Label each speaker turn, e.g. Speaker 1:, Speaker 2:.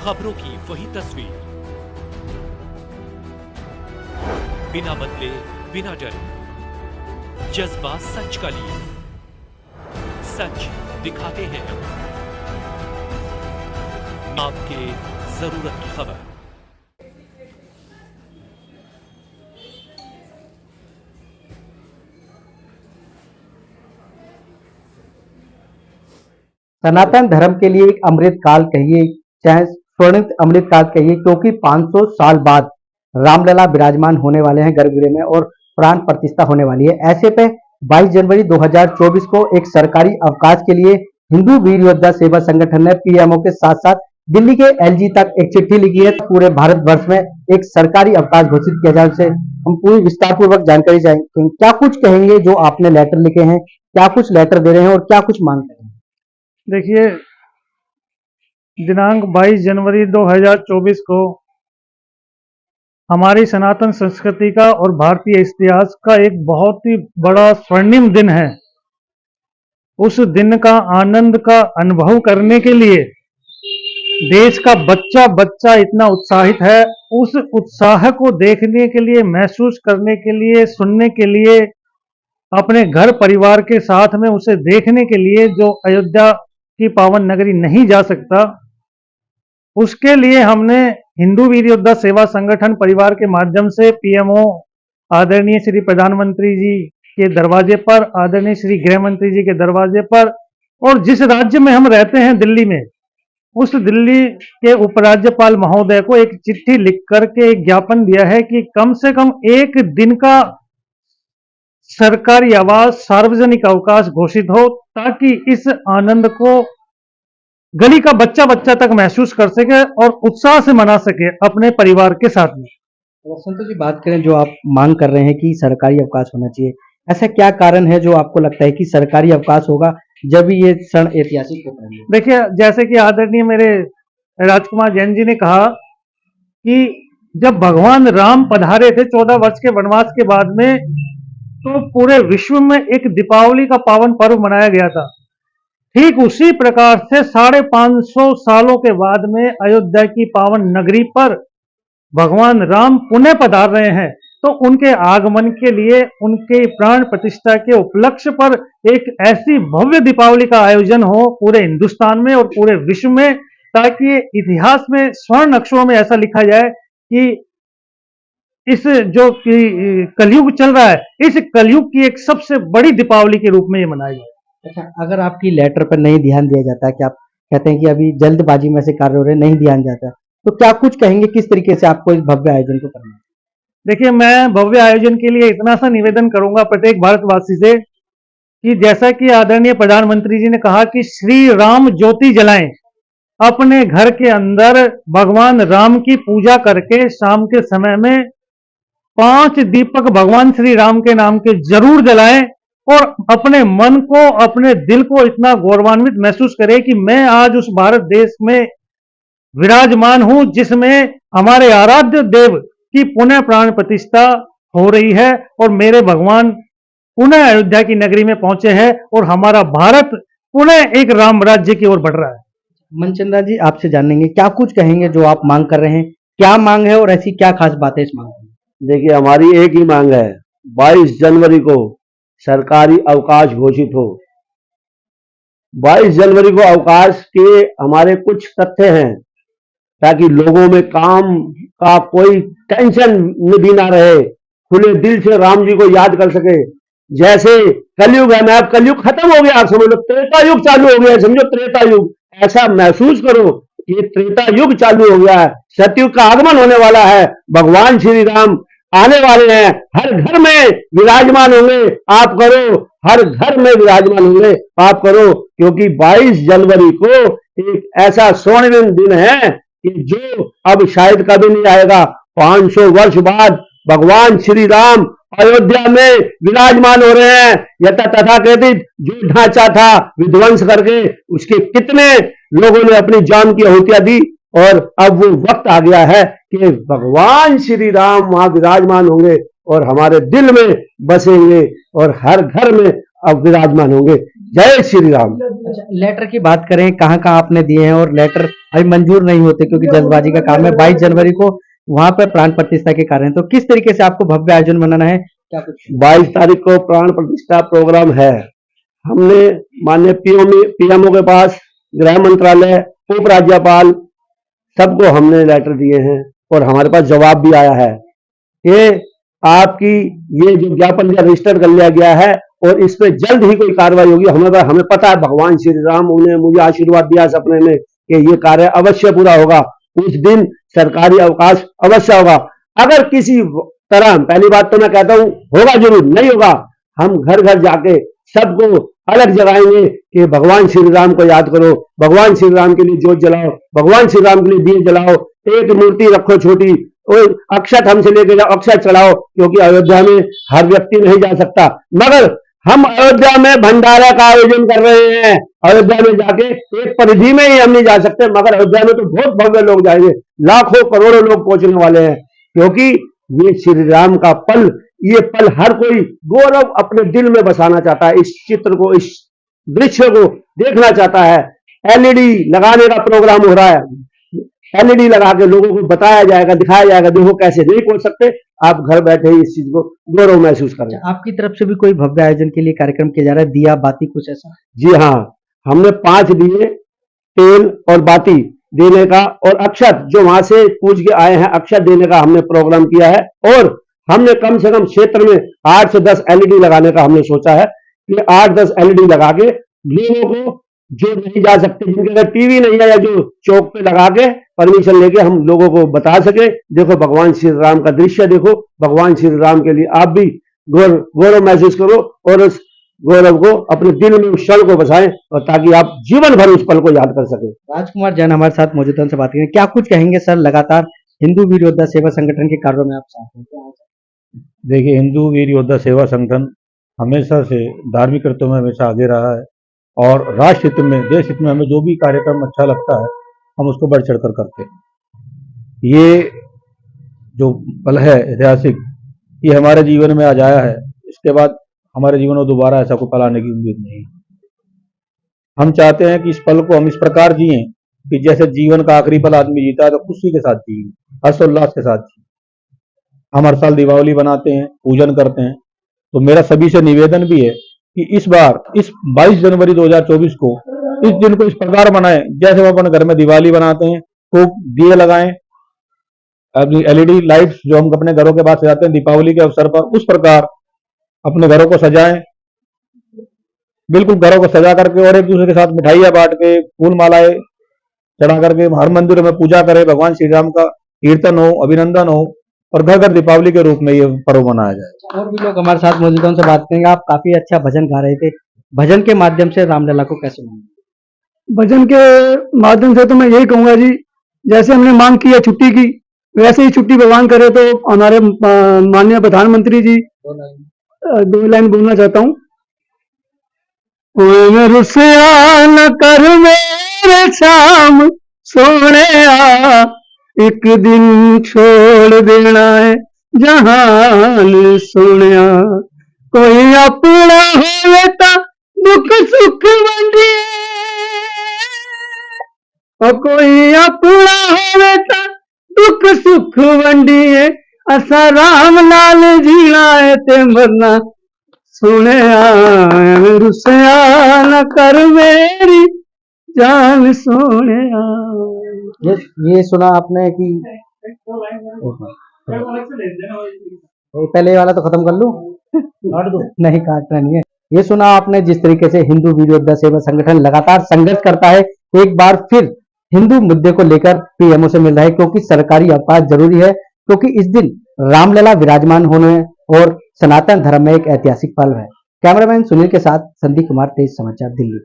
Speaker 1: खबरों की वही तस्वीर, बिना बदले बिना डरे, जज्बा सच का लिए, सच दिखाते हैं आपके जरूरत की खबर।
Speaker 2: सनातन धर्म के लिए एक अमृत काल कहिए, चाहे स्वर्णिम अमृत काल कहिए, क्योंकि 500 साल बाद रामलला विराजमान होने वाले हैं गर्भगृह में और प्राण प्रतिष्ठा होने वाली है। ऐसे पे 22 जनवरी 2024 को एक सरकारी अवकाश के लिए हिंदू वीर योद्धा सेवा संगठन ने पीएमओ के साथ साथ दिल्ली के एलजी तक एक चिट्ठी लिखी है। पूरे भारतवर्ष में एक सरकारी अवकाश घोषित किया जाए, उसे हम पूरी विस्तार पूर्वक जानकारी चाहेंगे। क्या कुछ कहेंगे जो आपने लेटर लिखे हैं, क्या कुछ लेटर दे रहे हैं और क्या कुछ मांग रहे हैं?
Speaker 3: देखिए, दिनांक 22 जनवरी 2024 को हमारी सनातन संस्कृति का और भारतीय इतिहास का एक बहुत ही बड़ा स्वर्णिम दिन है। उस दिन का आनंद का अनुभव करने के लिए देश का बच्चा बच्चा इतना उत्साहित है। उस उत्साह को देखने के लिए, महसूस करने के लिए, सुनने के लिए, अपने घर परिवार के साथ में उसे देखने के लिए जो अयोध्या की पावन नगरी नहीं जा सकता, उसके लिए हमने हिंदू वीर योद्धा सेवा संगठन परिवार के माध्यम से पीएमओ आदरणीय श्री प्रधानमंत्री जी के दरवाजे पर, आदरणीय श्री गृह मंत्री जी के दरवाजे पर, और जिस राज्य में हम रहते हैं दिल्ली में, उस दिल्ली के उपराज्यपाल महोदय को एक चिट्ठी लिख करके एक ज्ञापन दिया है कि कम से कम एक दिन का सरकारी आवास, सार्वजनिक अवकाश घोषित हो, ताकि इस आनंद को गली का बच्चा बच्चा तक महसूस कर सके और उत्साह से मना सके अपने परिवार के साथ में।
Speaker 2: संतोष जी, बात करें जो आप मांग कर रहे हैं कि सरकारी अवकाश होना चाहिए, ऐसा क्या कारण है जो आपको लगता है कि सरकारी अवकाश होगा जब ये क्षण ऐतिहासिक होता है?
Speaker 3: देखिए, जैसे कि आदरणीय मेरे राजकुमार जैन जी ने कहा कि जब भगवान राम पधारे थे 14 वर्ष के वनवास के बाद में, तो पूरे विश्व में एक दीपावली का पावन पर्व मनाया गया था। ठीक उसी प्रकार से 550 सालों के बाद में अयोध्या की पावन नगरी पर भगवान राम पुनः पधार रहे हैं, तो उनके आगमन के लिए, उनके प्राण प्रतिष्ठा के उपलक्ष्य पर एक ऐसी भव्य दीपावली का आयोजन हो पूरे हिंदुस्तान में और पूरे विश्व में, ताकि इतिहास में स्वर्ण अक्षरों में ऐसा लिखा जाए कि इस जो कलयुग चल रहा है, इस कलयुग की एक सबसे बड़ी दीपावली के रूप में ये मनाया जाए।
Speaker 2: अच्छा, अगर आपकी लेटर पर नहीं ध्यान दिया जाता है, कि आप कहते हैं कि अभी जल्दबाजी में से कार्य हो रहे, नहीं ध्यान जाता, तो क्या कुछ कहेंगे किस तरीके से आपको इस भव्य आयोजन को करना है?
Speaker 3: देखिए, मैं भव्य आयोजन के लिए इतना सा निवेदन करूंगा प्रत्येक भारतवासी से कि जैसा कि आदरणीय प्रधानमंत्री जी ने कहा कि श्री राम ज्योति जलाएं, अपने घर के अंदर भगवान राम की पूजा करके शाम के समय में 5 दीपक भगवान श्री राम के नाम के जरूर जलाएं और अपने मन को, अपने दिल को इतना गौरवान्वित महसूस करें कि मैं आज उस भारत देश में विराजमान हूं जिसमें हमारे आराध्य देव की पुनः प्राण प्रतिष्ठा हो रही है और मेरे भगवान पुनः अयोध्या की नगरी में पहुंचे हैं और हमारा भारत पुनः एक राम राज्य की ओर बढ़ रहा है।
Speaker 2: मनचंदा जी, आपसे जानेंगे क्या कुछ कहेंगे जो आप मांग कर रहे हैं, क्या मांग है और ऐसी क्या खास बात है इस मांग में?
Speaker 4: देखिए, हमारी एक ही मांग है, 22 जनवरी को सरकारी अवकाश घोषित हो। 22 जनवरी को अवकाश के हमारे कुछ तथ्य हैं, ताकि लोगों में काम का कोई टेंशन भी ना रहे, खुले दिल से राम जी को याद कर सके। जैसे कलयुग है, मैं अब कलयुग खत्म हो गया, आप समझ लो त्रेता युग चालू हो गया, समझो त्रेता युग, ऐसा महसूस करो कि त्रेता युग चालू हो गया है, सतयुग का आगमन होने वाला है, भगवान श्री राम आने वाले हैं, हर घर में विराजमान होंगे, आप करो, हर घर में विराजमान होंगे, आप करो, क्योंकि 22 जनवरी को एक ऐसा स्वर्णिम दिन है कि जो अब शायद कभी नहीं आएगा। 500 वर्ष बाद भगवान श्री राम अयोध्या में विराजमान हो रहे हैं। यथा तथा कथित जो ढांचा था विध्वंस करके उसके कितने लोगों ने अपनी जान की आहुतियां दी, और अब वो वक्त आ गया है कि भगवान श्री राम वहां विराजमान होंगे और हमारे दिल में बसेंगे और हर घर में अब विराजमान होंगे। जय श्री राम।
Speaker 2: लेटर की बात करें, कहां कहां आपने दिए हैं और लेटर अभी मंजूर नहीं होते क्योंकि जल्दबाजी का काम है। 22 जनवरी को वहां पर प्राण प्रतिष्ठा के कारण, तो किस तरीके से आपको भव्य आयोजन बनाना है, क्या कुछ?
Speaker 4: 22 तारीख को प्राण प्रतिष्ठा प्रोग्राम है। हमने माननीय पीएमओ के पास, गृह मंत्रालय, उप राज्यपाल, सबको हमने लेटर दिए हैं और हमारे पास जवाब भी आया है। ये आपकी ये जो ज्ञापन रजिस्टर कर लिया गया है और इस पे जल्द ही कोई कार्रवाई होगी। हमें पता है, भगवान श्री राम ने मुझे आशीर्वाद दिया सपने में कि ये कार्य अवश्य पूरा होगा। उस दिन सरकारी अवकाश अवश्य होगा। अगर किसी तरह, पहली बात तो मैं कहता हूं, होगा जरूर, नहीं होगा हम घर घर जाके सबको अलग जगाएंगे कि भगवान श्री राम को याद करो, भगवान श्री राम के लिए जोत जलाओ, भगवान श्री राम के लिए दिए जलाओ, एक मूर्ति रखो छोटी, और अक्षत हमसे लेके जाओ, अक्षत चढ़ाओ, क्योंकि अयोध्या में हर व्यक्ति नहीं जा सकता। मगर हम अयोध्या में भंडारा का आयोजन कर रहे हैं। अयोध्या में जाके एक परिधि में ही हम नहीं जा सकते, मगर अयोध्या में तो बहुत भव्य लोग जाएंगे, लाखों करोड़ों लोग पहुंचने वाले हैं, क्योंकि ये श्री राम का पल, ये पल हर कोई गौरव अपने दिल में बसाना चाहता है। इस चित्र को, इस दृश्य को देखना चाहता है। एलईडी लगाने का प्रोग्राम हो रहा है। एलईडी लगा के लोगों को बताया जाएगा, दिखाया जाएगा, देखो कैसे नहीं पहुंच सकते, आप घर बैठे ही इस चीज को गौरव महसूस करें।
Speaker 2: आपकी तरफ से भी कोई भव्य आयोजन के लिए कार्यक्रम किया जा रहा है, दिया बाती कुछ ऐसा?
Speaker 4: जी हाँ, हमने 5 दिए, तेल और बाती देने का और अक्षत जो वहां से पूछ के आए हैं, अक्षत देने का हमने प्रोग्राम किया है। और हमने कम से कम क्षेत्र में 8 से 10 एलईडी लगाने का हमने सोचा है कि 8-10 एलईडी लगा के लोगों को, जो नहीं जा सकते, जिनके अगर टीवी नहीं है, या जो चौक पे लगा के परमिशन लेके हम लोगों को बता सके, देखो भगवान श्री राम का दृश्य देखो, भगवान श्री राम के लिए आप भी गौरव महसूस करो और उस गौरव को अपने दिल में, उस क्षण को बसाएं, और ताकि आप जीवन भर उस पल को याद कर सके।
Speaker 2: राजकुमार जैन हमारे साथ मौजूद हैं, उनसे बात करेंगे। क्या कुछ कहेंगे सर, लगातार हिंदू वीर योद्धा सेवा संगठन के कार्यों में आप साथ हैं?
Speaker 3: देखिए, हिंदू वीर योद्धा सेवा संगठन हमेशा से धार्मिक कृत्यों में हमेशा आगे रहा है और राष्ट्र हित में, देश हित में हमें जो भी कार्यक्रम अच्छा लगता है हम उसको बढ़ चढ़ कर करते हैं। ये जो पल है ऐतिहासिक, ये हमारे जीवन में आज आया है, इसके बाद हमारे जीवन में दोबारा ऐसा कोई पल आने की उम्मीद नहीं। हम चाहते हैं कि इस पल को हम इस प्रकार जिए कि जैसे जीवन का आखिरी पल आदमी जीता है तो खुशी के साथ जिए, हर्षोल्लास के साथ जिए। हम हर साल दीपावली बनाते हैं, पूजन करते हैं, तो मेरा सभी से निवेदन भी है कि इस बार इस 22 जनवरी 2024 को इस दिन को इस प्रकार मनाएं जैसे हम अपने घर में दिवाली बनाते हैं, खूब दिए लगाएं, अपनी एलईडी लाइट्स जो हम अपने घरों के पास सजाते हैं दीपावली के अवसर पर, उस प्रकार अपने घरों को सजाएं, बिल्कुल घरों को सजा करके, और एक दूसरे के साथ मिठाइयां बांट के, फूल मालाएं चढ़ा करके हर मंदिर में पूजा करें, भगवान श्री राम का कीर्तन हो, अभिनंदन हो, और घर घर दीपावली के रूप में ये पर्व मनाया जाए।
Speaker 2: और भी लोग हमारे साथ मौजूद हैं, उनसे बात करेंगे। आप काफी अच्छा भजन गा रहे थे, भजन के माध्यम से रामलला को कैसे मानेंगे?
Speaker 5: भजन के माध्यम से तो मैं यही कहूंगा जी, जैसे हमने मांग की है छुट्टी की, वैसे ही छुट्टी भगवान करे तो हमारे माननीय प्रधानमंत्री जी, 2 लाइन बोलना चाहता हूँ। रुसिया न कर मेरे शाम सोने, एक दिन छोड़ देना है जहान सोनिया, कोई अपना होता दुख सुख वंडिए, और कोई अपना होता दुख सुख वंडिए, असा राम लाल जीना है ते मरना सोने, रुसिया न कर मेरी जान सोने।
Speaker 2: ये सुना आपने कि पहले वाला तो खत्म कर लूं? नहीं, काटना नहीं है। ये सुना आपने जिस तरीके से हिंदू वीर योद्धा सेवा संगठन लगातार संघर्ष करता है, एक बार फिर हिंदू मुद्दे को लेकर पीएमओ से मिल रहा है, क्योंकि सरकारी अवकाश जरूरी है, क्योंकि इस दिन रामलला विराजमान होने और सनातन धर्म में एक ऐतिहासिक पल है। कैमरामैन सुनील के साथ संदीप कुमार, तेज समाचार, दिल्ली।